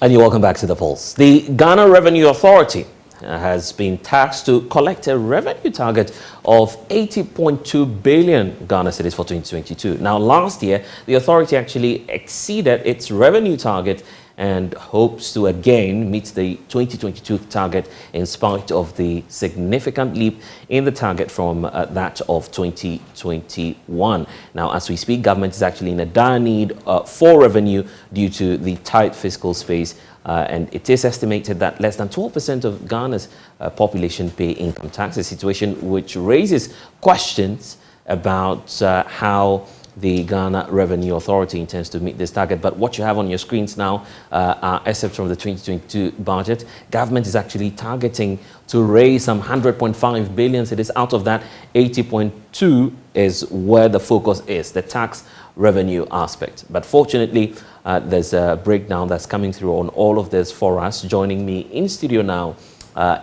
And you're welcome back to The Pulse. The Ghana Revenue Authority has been tasked to collect a revenue target of 80.2 billion Ghana cedis for 2022. Now, last year, the authority actually exceeded its revenue target and hopes to again meet the 2022 target in spite of the significant leap in the target from that of 2021. Now, as we speak, government is actually in a dire need for revenue due to the tight fiscal space, and it is estimated that less than 12% of Ghana's population pay income tax, a situation which raises questions about how the Ghana Revenue Authority intends to meet this target. But what you have on your screens now are excerpts from the 2022 budget. Government is actually targeting to raise some 100.5 billion. So it is out of that, 80.2 is where the focus is, the tax revenue aspect. But fortunately, there's a breakdown that's coming through on all of this for us. Joining me in studio now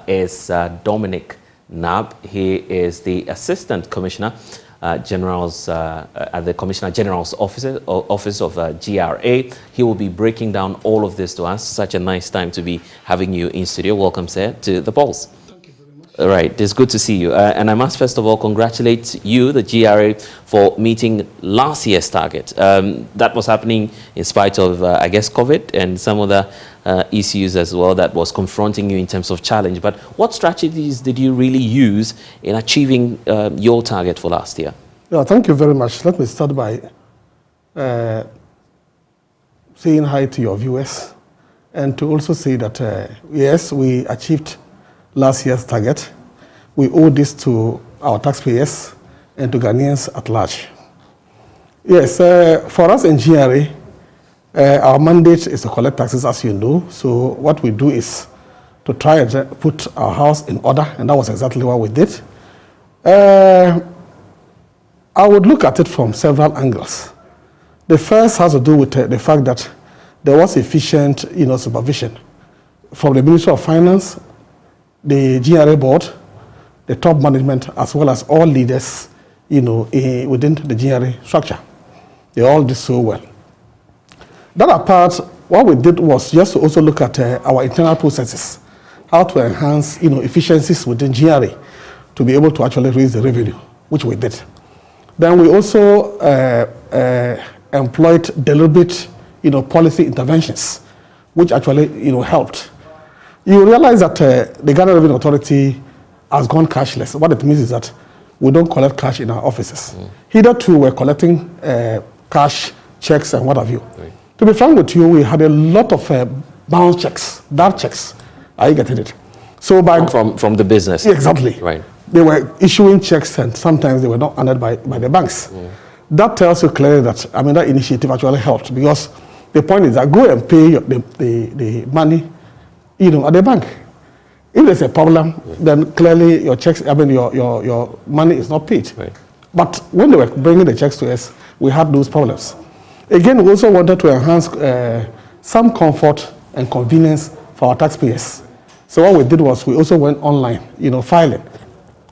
is Dominic Nab. He is the Assistant Commissioner General's at the Commissioner General's office of GRA. He will be breaking down all of this to us. Such a nice time to be having you in studio. Welcome, sir, to The Pulse. Thank you very much. All right, it's good to see you. And I must first of all congratulate you, the GRA, for meeting last year's target. That was happening in spite of, I guess, COVID and some other issues as well that was confronting you in terms of challenge. But what strategies did you really use in achieving your target for last year? Yeah, thank you very much. Let me start by saying hi to your viewers and to also say that, yes, we achieved last year's target. We owe this to our taxpayers and to Ghanaians at large. Yes, for us in GRA, our mandate is to collect taxes, as you know. So what we do is to try and put our house in order, and that was exactly what we did. I would look at it from several angles. The first has to do with the fact that there was efficient, supervision from the Ministry of Finance, the GRA board, the top management, as well as all leaders, within the GRA structure. They all did so well. That apart, what we did was just to also look at our internal processes, how to enhance, efficiencies within GRA to be able to actually raise the revenue, which we did. Then we also employed deliberate, policy interventions, which actually, helped. You realize that the Ghana Revenue Authority has gone cashless. What it means is that we don't collect cash in our offices. Hitherto, we're collecting cash, checks, and what have you. Right. To be frank with you, we had a lot of bounce checks, dark checks. Are you getting it? So by from the business. Exactly. Right. They were issuing checks, and sometimes they were not honored by the banks. That tells you clearly that that initiative actually helped, because the point is that go and pay the money, at the bank. If there's a problem, then clearly your checks, your money is not paid. Right. But when they were bringing the checks to us, we had those problems. Again, we also wanted to enhance some comfort and convenience for our taxpayers. So what we did was we also went online, filing,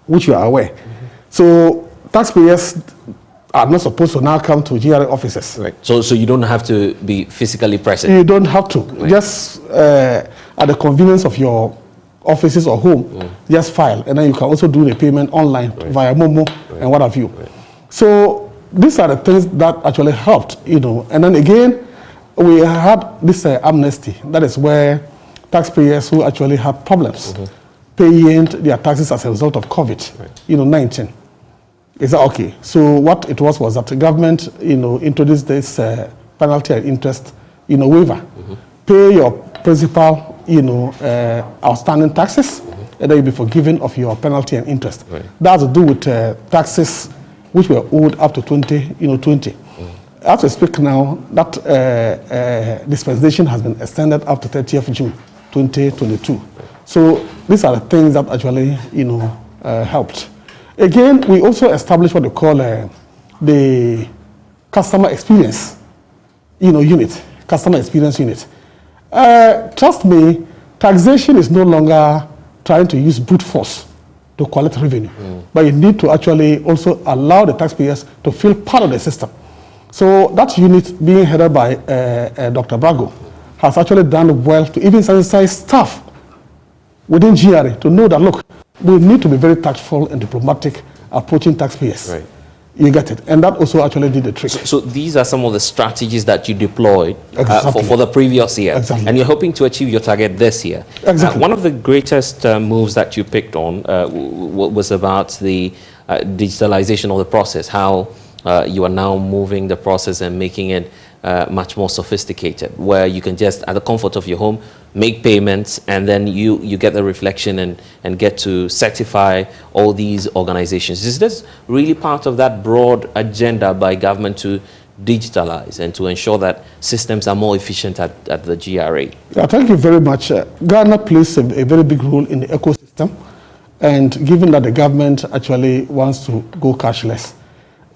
which you are aware. So taxpayers are not supposed to now come to GRA offices. Right. So you don't have to be physically present. You don't have to. Right. Just at the convenience of your offices or home, just file, and then you can also do the payment online via Momo and what have you. Right. So these are the things that actually helped, And then again, we had this amnesty. That is where taxpayers who actually have problems paying their taxes as a result of COVID-19. Is that okay? So what it was that the government, introduced this penalty and interest, waiver. Pay your principal, outstanding taxes, and then you'll be forgiven of your penalty and interest. Right. That has to do with taxes which were owed up to 2020. As we speak now, that dispensation has been extended up to 30th June 2022. So these are the things that actually, helped. Again, we also established what we call the customer experience, unit, customer experience unit. Trust me, taxation is no longer trying to use brute force to collect revenue, but you need to actually also allow the taxpayers to feel part of the system. So that unit, being headed by Dr. Brago, has actually done well to even sensitize staff within GRA to know that, look, we need to be very tactful and diplomatic approaching taxpayers. Right. You get it. And that also actually did the trick. So these are some of the strategies that you deployed Exactly. for the previous year. Exactly. And you're hoping to achieve your target this year. Exactly. One of the greatest moves that you picked on was about the digitalization of the process, how you are now moving the process and making it much more sophisticated, where you can just, at the comfort of your home, make payments, and then you get the reflection and get to certify all these organizations. Is this really part of that broad agenda by government to digitalize and to ensure that systems are more efficient at the GRA? Yeah, thank you very much. Ghana plays a very big role in the ecosystem, and given that the government actually wants to go cashless,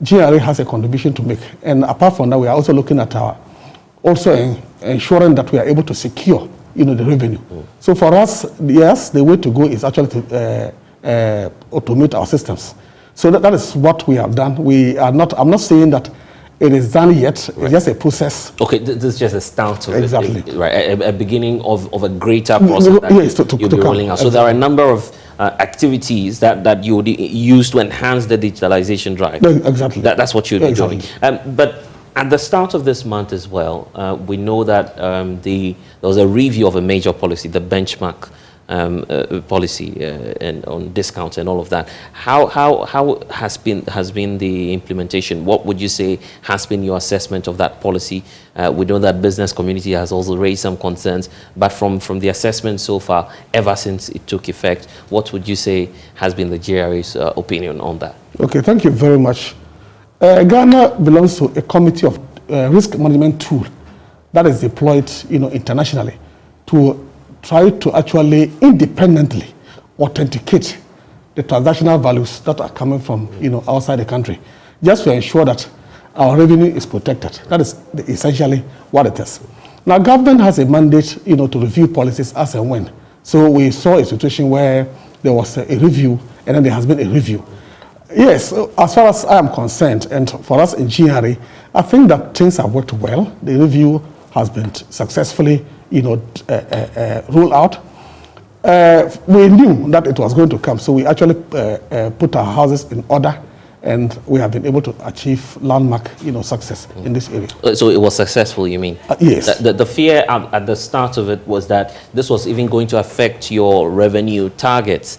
GRA has a contribution to make. And apart from that, we are also looking at ensuring that we are able to secure, the revenue. So for us, yes, the way to go is actually to automate our systems. So that is what we have done. I'm not saying that it is done yet. Right. It's just a process. Okay, this is just a start of exactly. Right, a beginning of a greater process that yes, you'll be rolling out. So there are a number of activities that you would use to enhance the digitalization drive. Exactly. That's what you'll be doing. But at the start of this month as well, we know that there was a review of a major policy, the benchmark policy and on discounts and all of that. How has been the implementation? What would you say has been your assessment of that policy? We know that business community has also raised some concerns, but from the assessment so far, ever since it took effect, what would you say has been the GRA's opinion on that? Okay, thank you very much. Ghana belongs to a committee of risk management tool that is deployed, internationally to try to actually independently authenticate the transactional values that are coming from outside the country, just to ensure that our revenue is protected. That is essentially what it is. Now, government has a mandate, to review policies as and when. So we saw a situation where there was a review, and then there has been a review. Yes, as far as I am concerned, and for us in GRA, I think that things have worked well. The review has been successfully roll out. We knew that it was going to come, so we actually put our houses in order, and we have been able to achieve landmark, success in this area. So it was successful, you mean? Yes. The fear at the start of it was that this was even going to affect your revenue targets.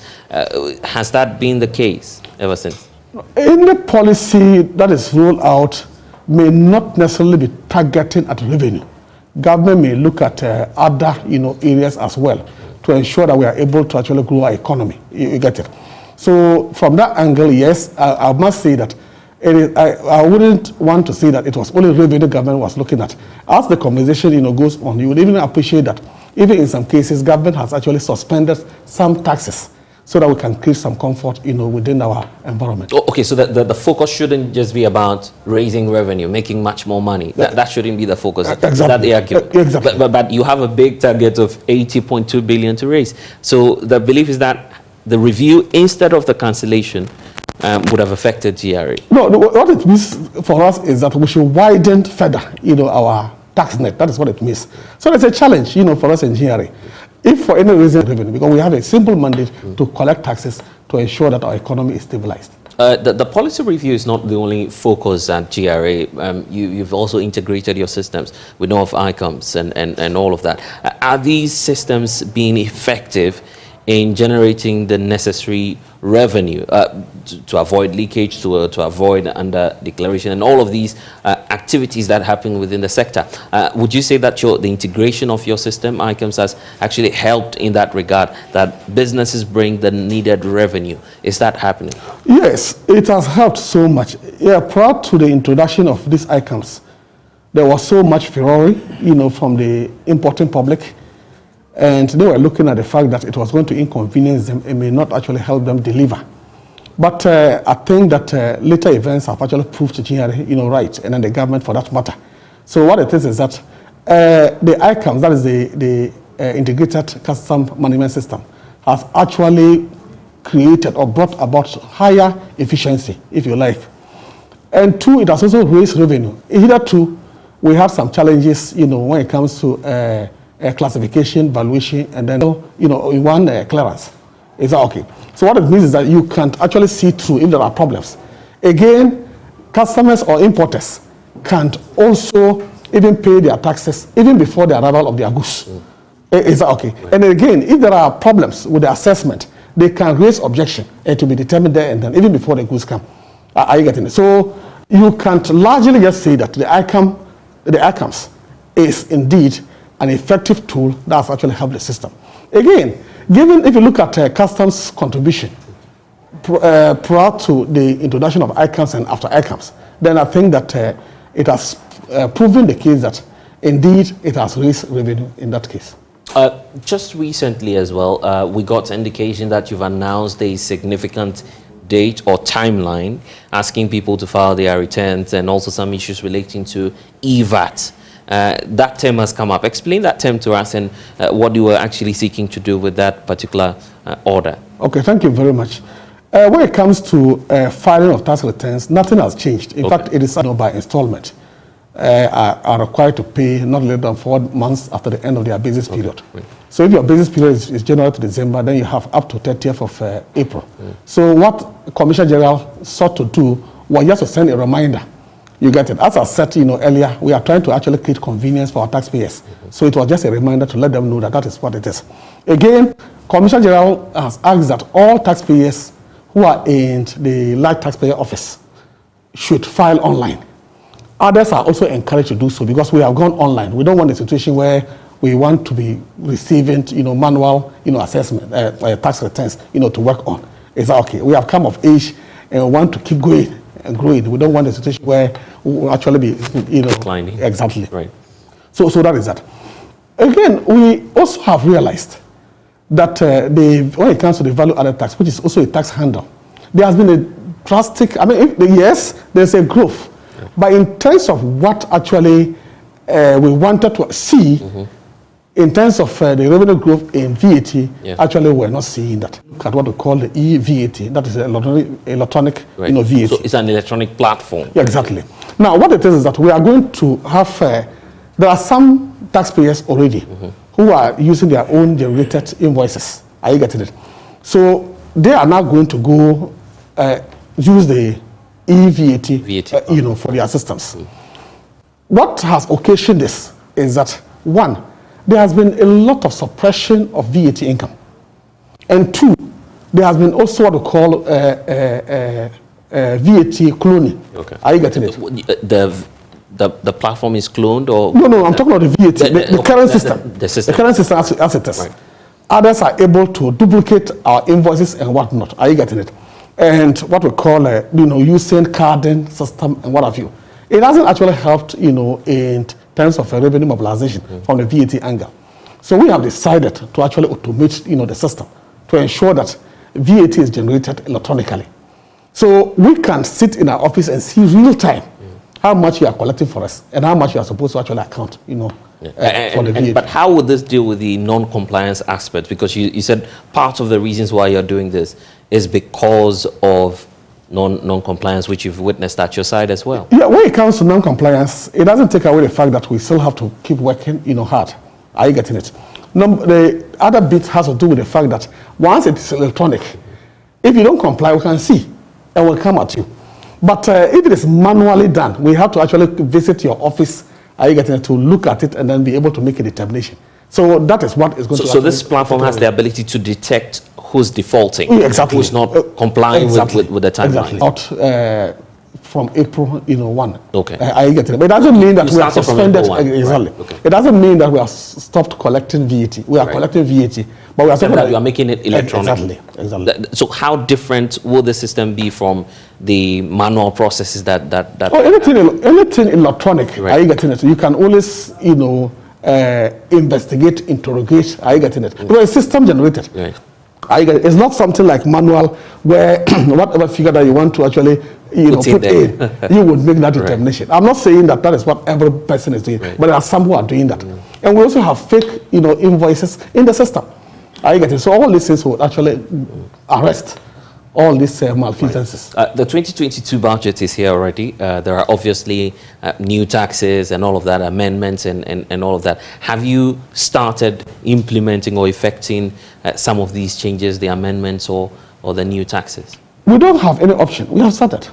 Has that been the case ever since? Any policy that is rolled out may not necessarily be targeting at revenue. Government may look at other areas as well to ensure that we are able to actually grow our economy. You get it? So from that angle, yes, I must say that I wouldn't want to say that it was only revenue government was looking at. As the conversation goes on, you would even appreciate that even in some cases, government has actually suspended some taxes so that we can create some comfort, within our environment. Okay, so the focus shouldn't just be about raising revenue, making much more money. That shouldn't be the focus. Exactly. That they argue. Exactly. But you have a big target of 80.2 billion to raise. So the belief is that the review, instead of the cancellation, would have affected GRA. No, what it means for us is that we should widen further, our tax net. That is what it means. So it's a challenge, for us in GRA. If for any reason, revenue, because we have a simple mandate to collect taxes to ensure that our economy is stabilized. The policy review is not the only focus at GRA. You've also integrated your systems. We know of ICOMs and all of that. Are these systems being effective in generating the necessary revenue to avoid leakage, to avoid under declaration, and all of these activities that happen within the sector? Would you say that the integration of your system, ICOMS, has actually helped in that regard, that businesses bring the needed revenue? Is that happening? Yes, it has helped so much. Yeah, prior to the introduction of these ICOMS, there was so much furore, from the importing public. And they were looking at the fact that it was going to inconvenience them and may not actually help them deliver. But I think that later events have actually proved to GRA, right, and then the government for that matter. So what it is that the ICOMS, that is the Integrated Custom Management System, has actually created or brought about higher efficiency, if you like. And two, it has also raised revenue. Hitherto, we have some challenges, when it comes to classification, valuation, and then in one clearance. Is that okay? So what it means is that you can't actually see through if there are problems. Again, customers or importers can't also even pay their taxes even before the arrival of their goods. Is that okay? Right. And again, if there are problems with the assessment, they can raise objection and to be determined there and then, even before the goods come. Are you getting it? So you can't largely just say that the ICAMS is indeed an effective tool that's actually helped the system. Again, if you look at customs contribution prior to the introduction of ICAMS and after ICAMS, then I think that it has proven the case that indeed it has raised revenue in that case. Just recently as well, we got indication that you've announced a significant date or timeline asking people to file their returns and also some issues relating to EVAT. That term has come up. Explain that term to us and what you were actually seeking to do with that particular order. Okay, thank you very much. When it comes to filing of tax returns, nothing has changed. In fact, it is by installment. Are required to pay not less than 4 months after the end of their business period. Right. So if your business period is January to December, then you have up to 30th of April. So what Commissioner General sought to do was just to send a reminder. You get it. As I said earlier, we are trying to actually create convenience for our taxpayers. So it was just a reminder to let them know that that is what it is. Again, Commissioner General has asked that all taxpayers who are in the large taxpayer office should file online. Others are also encouraged to do so because we have gone online. We don't want a situation where we want to be receiving, manual, assessment, tax returns, to work on. Is that okay? We have come of age and we want to keep going and growing. We don't want a situation where we will actually be, declining. Exactly. Right. So that is that. Again, we also have realized that when it comes to the value-added tax, which is also a tax handle, there has been a drastic. Yes, there's a growth. But in terms of what actually we wanted to see, in terms of the revenue growth in VAT, actually we're not seeing that. Look at what we call the e-VAT, that is electronic right. VAT. So it's an electronic platform. Yeah, exactly. Now, what it is that we are going to have, there are some taxpayers already who are using their own generated invoices. Are you getting it? So they are now going to go use the VAT, for their systems. What has occasioned this is that, one, there has been a lot of suppression of VAT income. And two, there has been also what we call VAT cloning. Okay. Are you getting it? The platform is cloned or? No, I'm talking about the VAT, the current system. The system. The current system as it is. Right. Others are able to duplicate our invoices and whatnot. Are you getting it? And what we call, using carding system and what have you. It hasn't actually helped, in terms of revenue mobilization from the VAT angle. So we have decided to actually automate, the system to ensure that VAT is generated electronically. So we can sit in our office and see real time how much you are collecting for us and how much you are supposed to actually account, for the VAT. But how would this deal with the non-compliance aspect? Because you said part of the reasons why you're doing this is because of non-compliance, which you've witnessed at your side as well. Yeah, when it comes to non-compliance, it doesn't take away the fact that we still have to keep working, hard. Are you getting it? The other bit has to do with the fact that once it's electronic, if you don't comply, we can see and we'll come at you. But if it is manually done, we have to actually visit your office, are you getting it, to look at it and then be able to make a determination. So that is what is going to. So this platform has the ability to detect who's defaulting, exactly, who's not complying with the timeline. Exactly. Not from April, 1. Okay. I get it. But it doesn't mean that we are suspended. Exactly. Right. Okay. It doesn't mean that we have stopped collecting VAT. We are collecting VAT, but we are that you are making it electronic. Exactly. So how different will the system be from the manual processes that? Oh, anything electronic. Right. Are you getting it? You can always, investigate, interrogate. Are you getting it? Because it's system generated. Right. It's not something like manual where whatever figure that you want to actually put in, you would make that determination. Right. I'm not saying that is what every person is doing, but there are some who are doing that. And we also have fake invoices in the system. Are you getting it? So all these things will actually arrest all these malfeasances. The 2022 budget is here already. There are obviously new taxes and all of that, amendments and all of that. Have you started implementing or effecting some of these changes, the amendments or the new taxes? We don't have any option. We have started.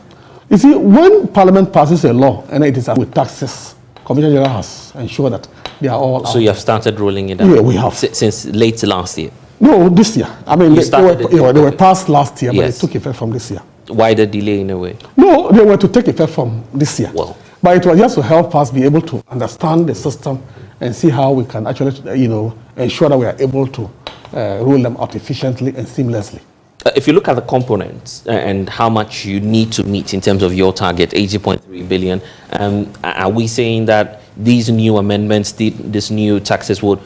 You see, when Parliament passes a law and it is with taxes, Commissioner General has ensured that they are all So out. you have started rolling it out? Yeah, we have. Since late last year? No, this year. I mean, they were passed last year, yes. but they took effect from this year. Why the delay in a way? No, they were to take effect from this year. Well, but it was just to help us be able to understand the system and see how we can actually, ensure that we are able to roll them out efficiently and seamlessly. If you look at the components and how much you need to meet in terms of your target, 80.3 billion, are we saying that these new amendments, these new taxes would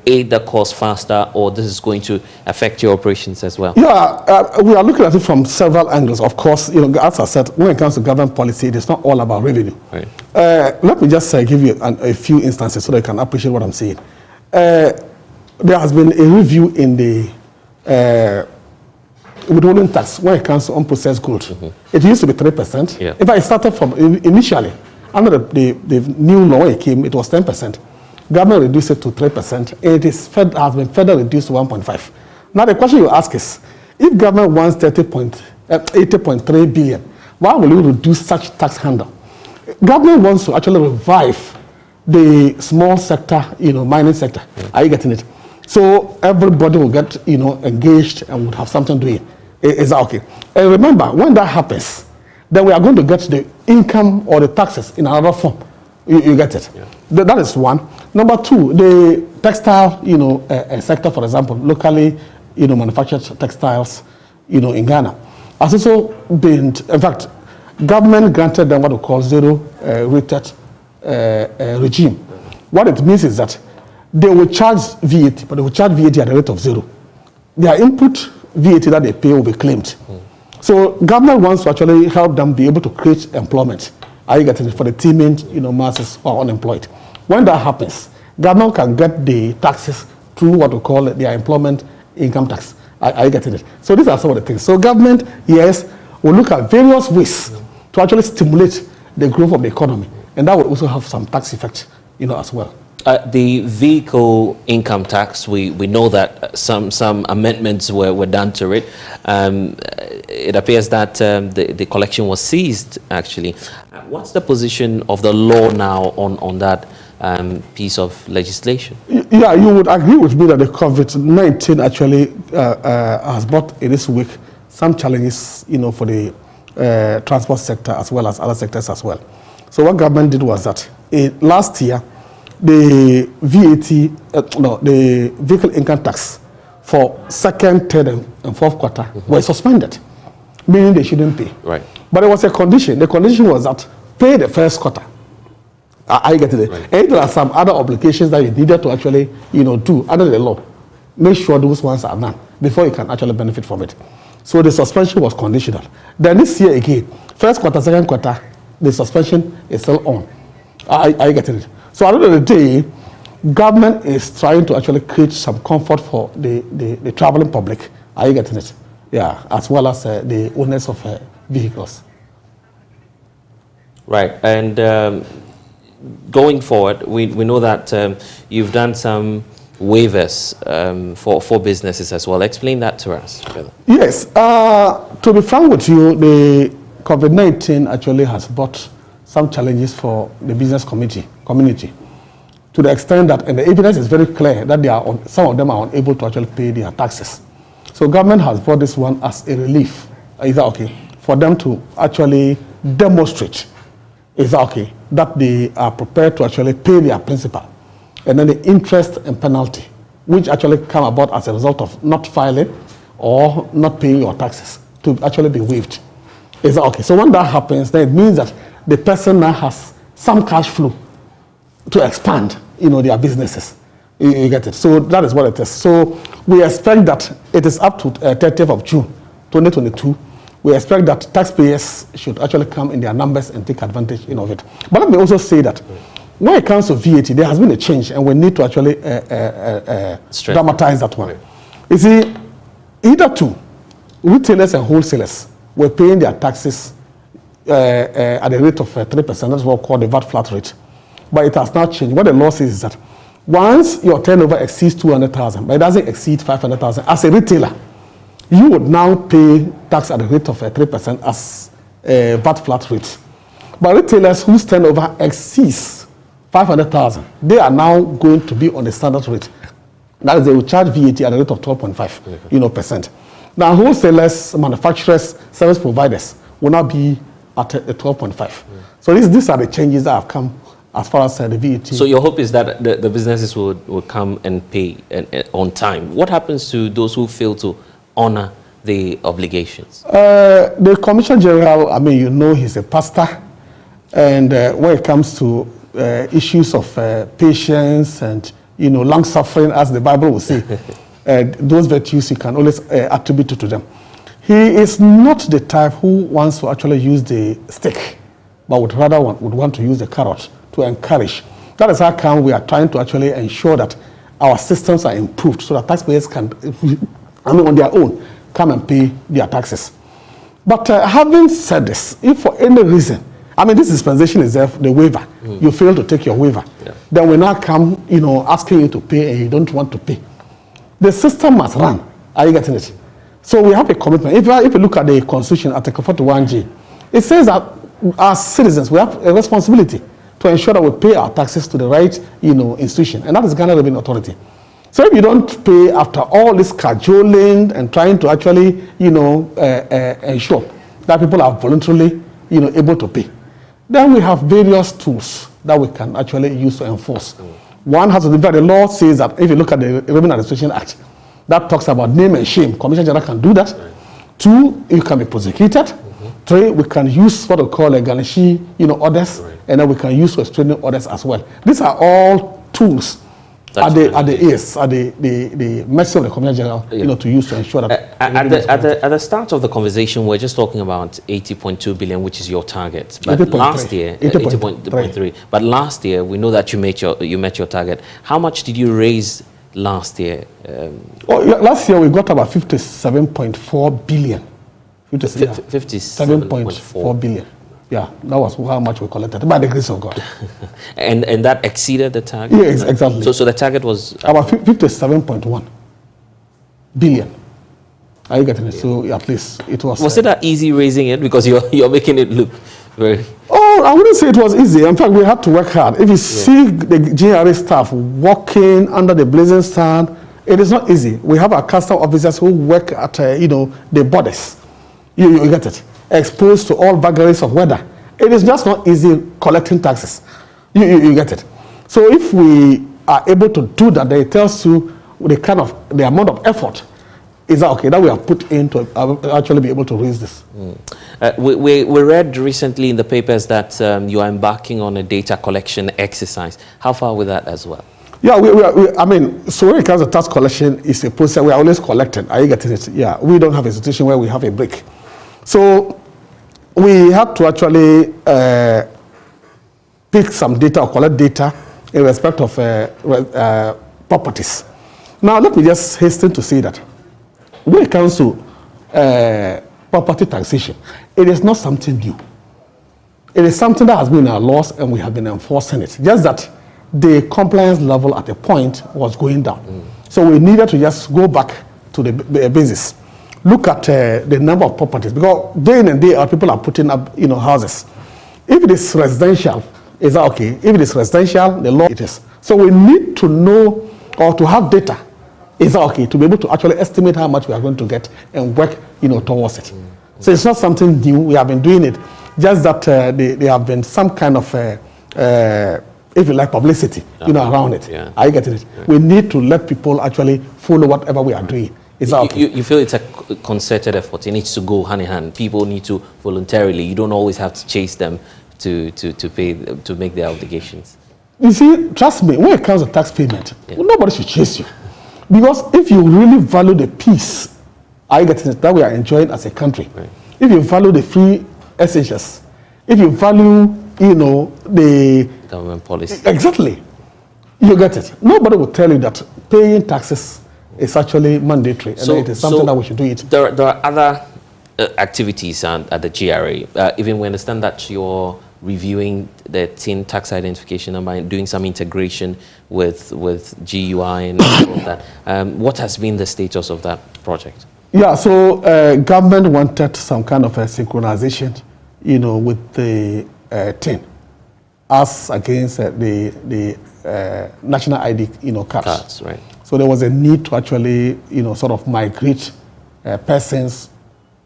aid the cause faster, or this is going to affect your operations as well? Yeah, we are looking at it from several angles. Of course, as I said, when it comes to government policy, it is not all about revenue. Right. Let me just give you a few instances so that you can appreciate what I'm saying. There has been a review in the withholding tax when it comes to unprocessed goods. Mm-hmm. It used to be 3%. Yeah. In fact, it started from initially under the new law when it came, it was 10%. Government reduced it to 3%. It has been further reduced to 1.5%. Now the question you ask is, if government wants 80.3 billion, why will you reduce such tax handle? Government wants to actually revive the small sector, mining sector. Yeah. Are you getting it? So everybody will get, engaged and would have something doing. Is that okay? And remember, when that happens, then we are going to get the income or the taxes in another form. You get it? Yeah. That is one. Number two, the textile, sector, for example, locally, manufactured textiles, in Ghana, has also been, in fact, government granted them what we call zero-rated regime. What it means is that they will charge VAT, but they will charge VAT at the rate of 0. Their input VAT that they pay will be claimed. So government wants to actually help them be able to create employment. Are you getting it? For the teeming, masses who are unemployed. When that happens, government can get the taxes through what we call their employment income tax. Are you getting it? So these are some of the things. So government, yes, will look at various ways to actually stimulate the growth of the economy. And that will also have some tax effect, as well. The vehicle income tax, we know that some amendments were done to it. It appears that the collection was seized, actually. What's the position of the law now on that piece of legislation? Yeah, you would agree with me that the COVID-19 actually has brought in this week some challenges, for the transport sector as well as other sectors as well. So what government did was that last year, the the vehicle income tax for second, third, and fourth quarter were suspended, meaning they shouldn't pay. Right. But there was a condition. The condition was that pay the first quarter. I get it. Right. And there are some other obligations that you needed to actually, do under the law. Make sure those ones are done before you can actually benefit from it. So the suspension was conditional. Then this year again, first quarter, second quarter, the suspension is still on. I get it. So at the end of the day, government is trying to actually create some comfort for the traveling public. Are you getting it? Yeah, as well as the owners of vehicles. Right, and going forward, we know that you've done some waivers for businesses as well. Explain that to us. Yes, to be frank with you, the COVID-19 actually has brought some challenges for the business community, to the extent that, and the evidence is very clear, that some of them are unable to actually pay their taxes. So government has brought this one as a relief. Is that okay? For them to actually demonstrate, is that okay, that they are prepared to actually pay their principal, and then the interest and penalty, which actually come about as a result of not filing or not paying your taxes, to actually be waived. Is that okay? So when that happens, then it means that the person now has some cash flow to expand, their businesses. You get it? So that is what it is. So we expect that it is up to 30th of June, 2022. We expect that taxpayers should actually come in their numbers and take advantage of it. But let me also say that when it comes to VAT, there has been a change, and we need to actually dramatize that one. You see, either two, retailers and wholesalers were paying their taxes at the rate of 3%. That's what we call the VAT flat rate. But it has now changed. What the law says is that once your turnover exceeds 200,000, but it doesn't exceed 500,000, as a retailer, you would now pay tax at the rate of 3% as a VAT flat rate. But retailers whose turnover exceeds 500,000, they are now going to be on the standard rate. That is, they will charge VAT at a rate of 12.5%. Percent. Now, wholesalers, manufacturers, service providers will now be at a 12.5. So these are the changes that have come as far as the VAT. So your hope is that the businesses will come and pay on time. What happens to those who fail to honor the obligations? The Commissioner General, I mean, you know, he's a pastor. And when it comes to issues of patience and, long suffering, as the Bible will say, those virtues you can always attribute to them. He is not the type who wants to actually use the stick, but would rather would want to use the carrot to encourage. That is how come we are trying to actually ensure that our systems are improved so that taxpayers can, on their own, come and pay their taxes. But having said this, if for any reason, this dispensation is there, the waiver, you fail to take your waiver, then we now come, asking you to pay and you don't want to pay. The system must run. Are you getting it? So we have a commitment. If you look at the Constitution, Article 41G, it says that as citizens, we have a responsibility to ensure that we pay our taxes to the right, institution, and that is Ghana Revenue Authority. So if you don't pay after all this cajoling and trying to actually, ensure that people are voluntarily, able to pay, then we have various tools that we can actually use to enforce. One has to do that. The law says that if you look at the Revenue Administration Act, that talks about name and shame. Commissioner General can do that. 2, you can be prosecuted. 3, we can use what we call a garnishee, orders, and then we can use restraining orders as well. These are all tools at the mercy of the Commissioner General, to use to ensure that. At the start of the conversation, we're just talking about 80.2 billion, which is your target. But last year, 80.3. But last year, we know that you met your target. How much did you raise last year? Last year we got about 57.4 billion. 57.4 billion. Yeah, that was how much we collected by the grace of God. and that exceeded the target? Yes, exactly. So the target was about 57.1 billion. Are you getting it? So at least it was. Was it that easy raising it? Because you're making it look very. Oh, I wouldn't say it was easy. In fact, we had to work hard. If you see the GRA staff working under the blazing sun, it is not easy. We have our custom officers who work at the borders. You get it. Exposed to all vagaries of weather. It is just not easy collecting taxes. You get it. So if we are able to do that, then it tells you the amount of effort is that okay that we have put in to actually be able to raise this. We read recently in the papers that you are embarking on a data collection exercise. How far with that as well? Yeah, so when it comes to tax collection, it's a process. We are always collecting. Are you getting it? Yeah, we don't have a situation where we have a break. So we have to actually pick some data or collect data in respect of properties. Now, let me just hasten to say that when it comes to property taxation, it is not something new. It is something that has been in our laws and we have been enforcing it. Just that the compliance level at a point was going down. So we needed to just go back to the basis. Look at the number of properties, because day in and day out, people are putting up, houses. If it is residential, is that okay? If it is residential, the law it is. So we need to know or to have data, is that okay, to be able to actually estimate how much we are going to get and work, towards it. So it's not something new. We have been doing it. Just that there have been some kind of, if you like, publicity, around it. Yeah. Are you getting it? Yeah. We need to let people actually follow whatever we are doing. You feel it's a concerted effort. It needs to go hand in hand. People need to voluntarily. You don't always have to chase them to pay, to make their obligations. You see, trust me, when it comes to tax payment, nobody should chase you. Because if you really value the peace, I get it, that we are enjoying as a country, if you value the free SHS, if you value, the government policy. Exactly. You get it. Nobody will tell you that paying taxes It's actually mandatory, and it is something that we should do it. There are other activities at the GRA. Even we understand that you're reviewing the tin tax identification number and doing some integration with GUI and all of that. What has been the status of that project? Yeah, so government wanted some kind of a synchronization, with the tin, as against the national ID, cards. Right. So there was a need to actually, sort of migrate persons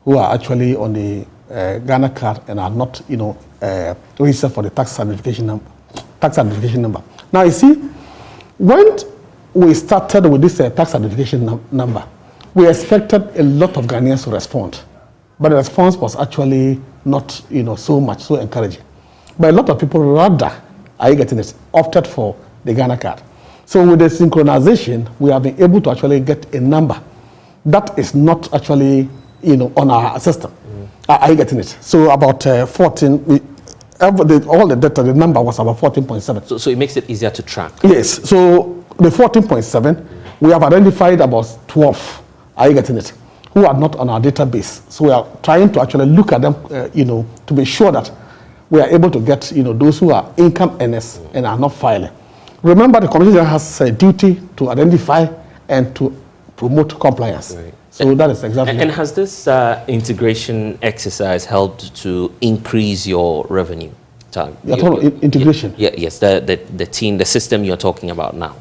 who are actually on the Ghana card and are not, registered for the tax identification number. Now, you see, when we started with this tax identification number, we expected a lot of Ghanaians to respond, but the response was actually not, so encouraging. But a lot of people rather, are you getting it, opted for the Ghana card. So with the synchronization, we have been able to actually get a number that is not actually, on our system. Are you getting it? So about 14, all the data, the number was about 14.7. So it makes it easier to track. Yes. So the 14.7, we have identified about 12. Are you getting it? Who are not on our database. So we are trying to actually look at them, to be sure that we are able to get, those who are income earners and are not filing. Remember, the Commission has a duty to identify and to promote compliance. Right. So that is exactly. And has this integration exercise helped to increase your revenue? Integration? Yes, the system you're talking about now.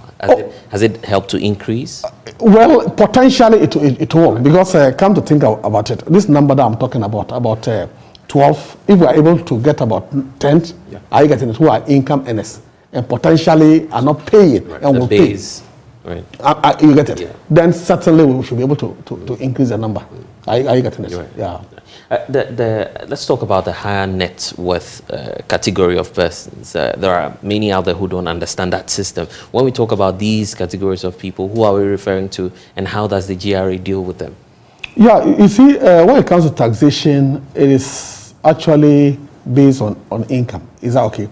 Has it helped to increase? Well, potentially it will, because come to think about it, this number that I'm talking about 12, if we are able to get about 10, are you getting it, who are income earners and potentially are not paying and will pay. Right. You get it? Yeah. Then certainly we should be able to increase the number. Are you getting it? Right. Yeah. Let's talk about the higher net worth category of persons. There are many out there who don't understand that system. When we talk about these categories of people, who are we referring to, and how does the GRA deal with them? Yeah, you see, when it comes to taxation, it is actually based on income. Is that okay?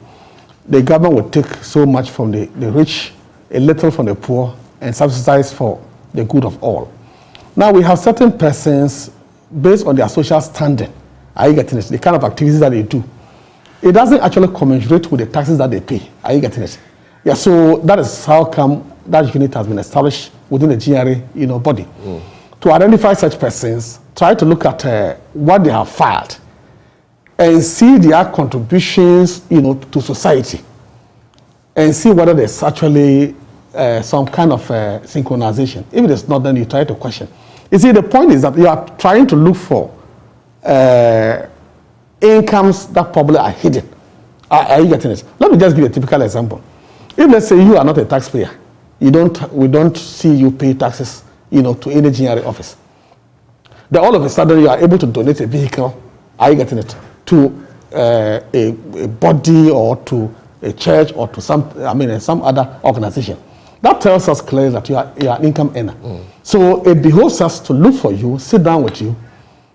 The government will take so much from the rich, a little from the poor, and subsidize for the good of all. Now we have certain persons based on their social standing. Are you getting it? The kind of activities that they do. It doesn't actually commensurate with the taxes that they pay. Are you getting it? Yeah, so that is how come that unit has been established within the GRA, body. To identify such persons, try to look at what they have filed and see their contributions, to society, and see whether there's actually some kind of synchronization. If it is not, then you try to question. You see, the point is that you are trying to look for incomes that probably are hidden. Are you getting it? Let me just give you a typical example. If, let's say, you are not a taxpayer, we don't see you pay taxes, to any GRA office. Then all of a sudden you are able to donate a vehicle, are you getting it, to a body or to a church or to some other organization. That tells us clearly that you are an income earner. So it behoves us to look for you, sit down with you,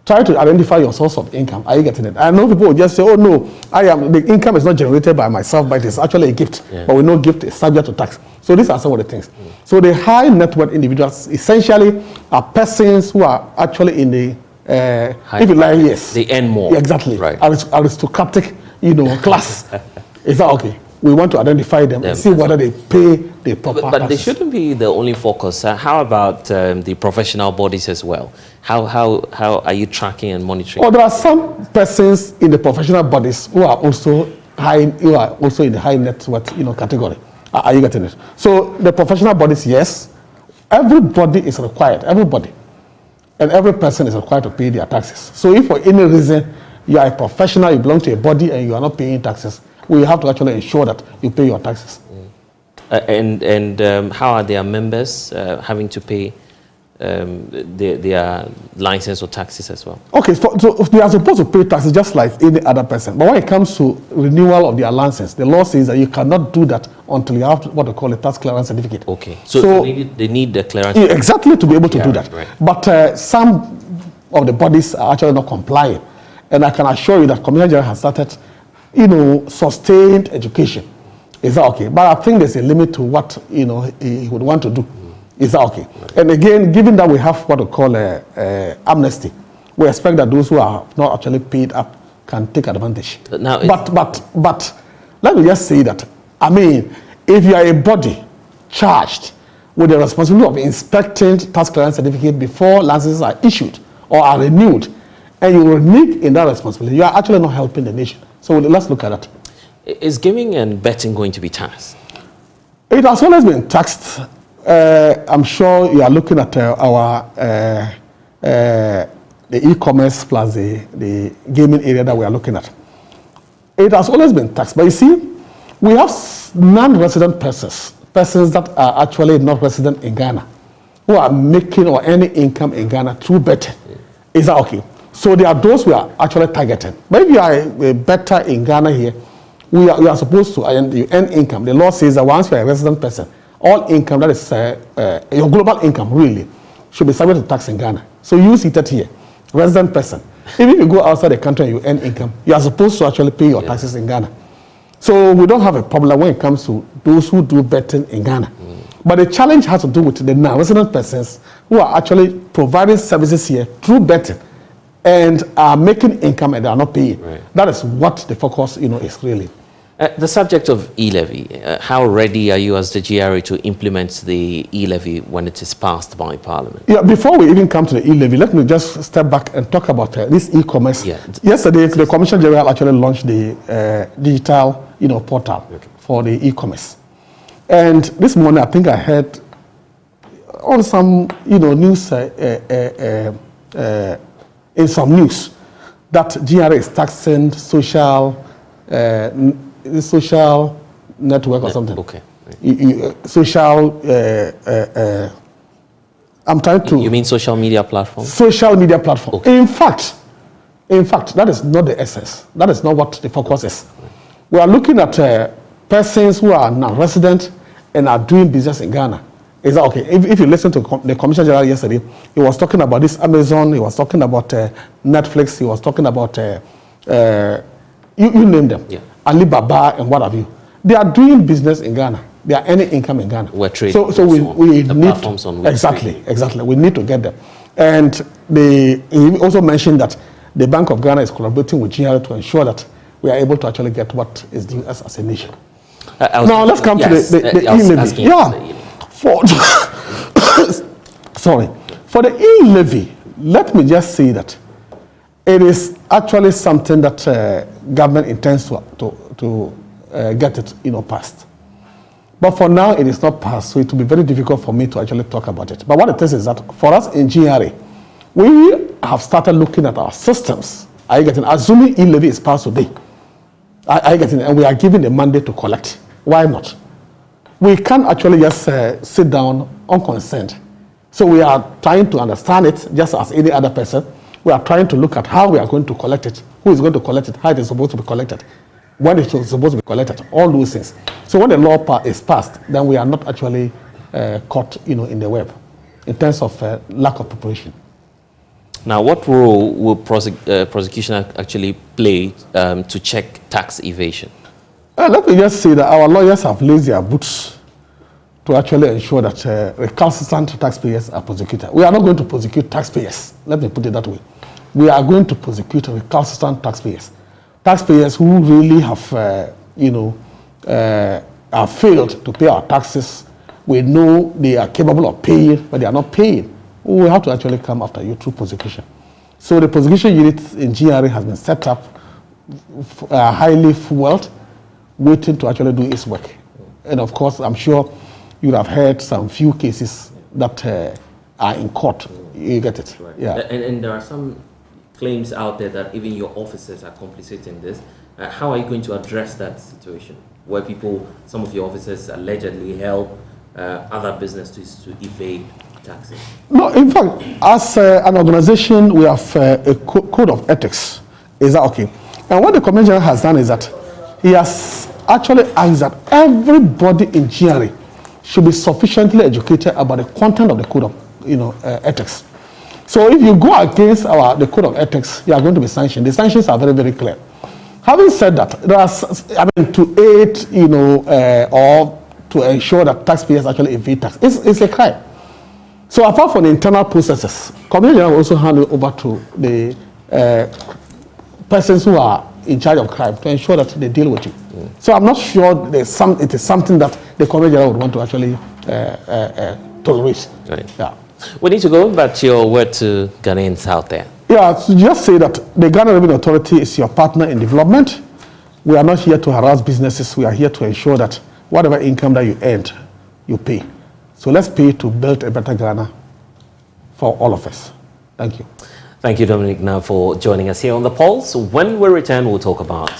try to identify your source of income. Are you getting it? I know people will just say, oh no, the income is not generated by myself, but it's actually a gift. Yeah. But we know gift is subject to tax. So these are some of the things. So the high net worth individuals essentially are persons who are actually in the, if you like, yes. They earn more. Yeah, exactly. Right. Aristocratic, class. Is that okay? We want to identify them and see whether they pay the proper But they shouldn't be the only focus. How about the professional bodies as well? How are you tracking and monitoring? Well, there are some persons in the professional bodies who are also in the high net worth category. Are you getting it? So the professional bodies, yes, everybody is required, everybody, and every person is required to pay their taxes. So if for any reason you are a professional, you belong to a body, and you are not paying taxes, we have to actually ensure that you pay your taxes. And how are their members having to pay their license or taxes as well? Okay, so they are supposed to pay taxes just like any other person. But when it comes to renewal of their license, the law says that you cannot do that until you have what they call a tax clearance certificate. Okay, so they need the clearance. Exactly, to be able to do that. Right. But some of the bodies are actually not complying. And I can assure you that Commissioner General has started, sustained education. Is that okay? But I think there's a limit to what, he would want to do. Is that okay? Right. And again, given that we have what we call amnesty, we expect that those who are not actually paid up can take advantage. Now but let me just say that, I mean, if you are a body charged with the responsibility of inspecting tax clearance certificate before licenses are issued or are renewed, and you renege in that responsibility, you are actually not helping the nation. So let's look at that. Is gaming and betting going to be taxed? It has always been taxed. I'm sure you are looking at the e-commerce plus the gaming area that we are looking at. It has always been taxed. But you see, we have non-resident persons that are actually not resident in Ghana, who are making or any income in Ghana through betting. Is that okay? So there are those we are actually targeting. But if you are a bettor in Ghana here, you are supposed to earn income. The law says that once you are a resident person, all income that is your global income really should be subject to tax in Ghana. So you see that here, resident person. Even if you go outside the country and you earn income, you are supposed to actually pay your taxes in Ghana. So we don't have a problem when it comes to those who do betting in Ghana. But the challenge has to do with the non-resident persons who are actually providing services here through betting and are making income and they are not paying. Right. That is what the focus, is really. The subject of e-levy, how ready are you as the GRA to implement the e-levy when it is passed by Parliament? Yeah, before we even come to the e-levy, let me just step back and talk about this e-commerce. Yeah. Yesterday, the Commissioner General actually launched the digital, portal for the e-commerce. And this morning, I think I heard on some, news, in some news, that GRA is taxing social network or something. Okay. Social. I'm trying to. You mean social media platform? Social media platform. Okay. In fact, that is not the essence. That is not what the focus is. We are looking at persons who are now resident and are doing business in Ghana. Is that okay? If you listen to the Commissioner General yesterday, he was talking about this Amazon, he was talking about Netflix, he was talking about you name them. Yeah. Alibaba and what have you. They are doing business in Ghana. They are earning income in Ghana. We're trading. So we need to, exactly. We need to get them. And he also mentioned that the Bank of Ghana is collaborating with GRA to ensure that we are able to actually get what is due us as a nation. Now let's come to the e-levy. Yeah. For the e-levy, let me just say that it is actually something that government intends to get it, passed. But for now, it is not passed, so it will be very difficult for me to actually talk about it. But what it is that for us in GRA, we have started looking at our systems. Are you getting? Assuming e-levy is passed today, are you getting? And we are given the mandate to collect. Why not? We can't actually just sit down unconcerned. So we are trying to understand it just as any other person. We are trying to look at how we are going to collect it, who is going to collect it, how it is supposed to be collected, when it is supposed to be collected, all those things. So when the law is passed, then we are not actually caught, in the web in terms of lack of preparation. Now, what role will prosecution actually play to check tax evasion? Let me just say that our lawyers have laid their boots to actually ensure that recalcitrant taxpayers are prosecuted. We are not going to prosecute taxpayers. Let me put it that way. We are going to prosecute recalcitrant taxpayers. Taxpayers who really have, have failed to pay our taxes. We know they are capable of paying, but they are not paying. We have to actually come after you through prosecution. So the prosecution unit in GRA has been set up, highly fueled, waiting to actually do its work. And of course, I'm sure you have heard some few cases that are in court. You get it? Right. Yeah. And there are some claims out there that even your officers are complicit in this. How are you going to address that situation where some of your officers allegedly help other businesses to evade taxes? No, in fact, as an organization, we have a code of ethics. Is that okay? And what the Commissioner has done is that he has actually asked that everybody in GRA should be sufficiently educated about the content of the code of ethics. So if you go against the code of ethics, you are going to be sanctioned. The sanctions are very, very clear. Having said that, there are, to aid, or to ensure that taxpayers actually evade tax, it's a crime. So apart from the internal processes, Commissioner General will also hand it over to the persons who are in charge of crime to ensure that they deal with you. So I'm not sure it is something that the Commissioner General would want to actually tolerate. Right. Yeah. We need to go back to your word to Ghanaians out there. Yeah, so just say that the Ghana Revenue Authority is your partner in development. We are not here to harass businesses. We are here to ensure that whatever income that you earn, you pay. So let's pay to build a better Ghana for all of us. Thank you. Thank you, Dominic, now for joining us here on The Pulse. When we return, we'll talk about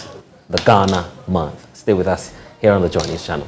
the Ghana Month. Stay with us here on the Joy News channel.